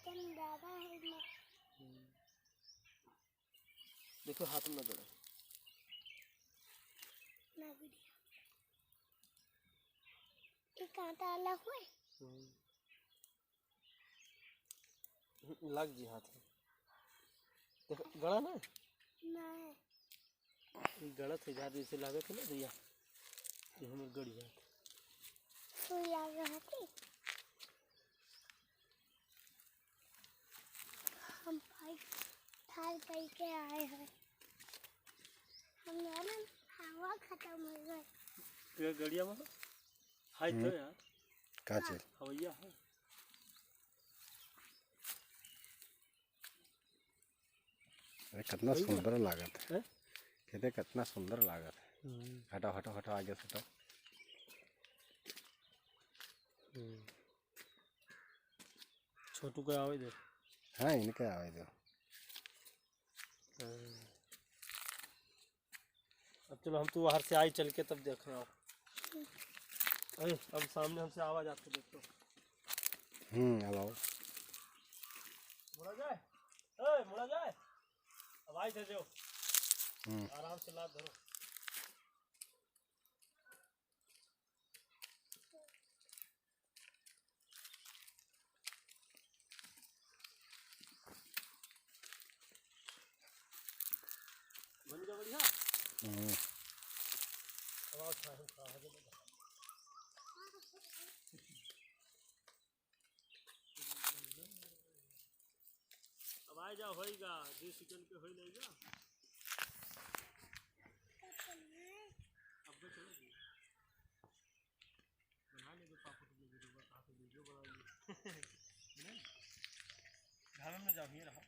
वजन ज्यादा है ना। देखो हाथ में गड़ा ना वीडियो ये कांटा अलग हुए लग जी हाथ में। देखो गड़ा ना नहीं गड़ा थे ज्यादा इसे लगे थे ना भैया ये हमें गड़ी जाते सुई आ रहा थी। हम थाल करके आए हैं। हम ना हवा खत्म हो गई। तो गड़िया में हाय तो यार का चल हवैया है। अरे कितना सुंदर लागत है। कहते कितना सुंदर लागत है। हटाओ हटाओ हटाओ आगे से हटाओ। छोटू को आवे दे। हाँ इनके आवे दो। अब चलो हम तो बाहर से आई चल के तब देख रहे हो। अब सामने हमसे आवाज आती देखो। हेलो मुड़ा जाए मुड़ा जाए अब आई थे जो आराम से लात धरो। बन गया बढ़िया। अब आ जाओ होएगा 2 सेकंड के होई नहीं जा। अब तो चलो जी बना ले जो पापा को वीडियो बना के वीडियो बनाइए। घर में जाओ ही रहा।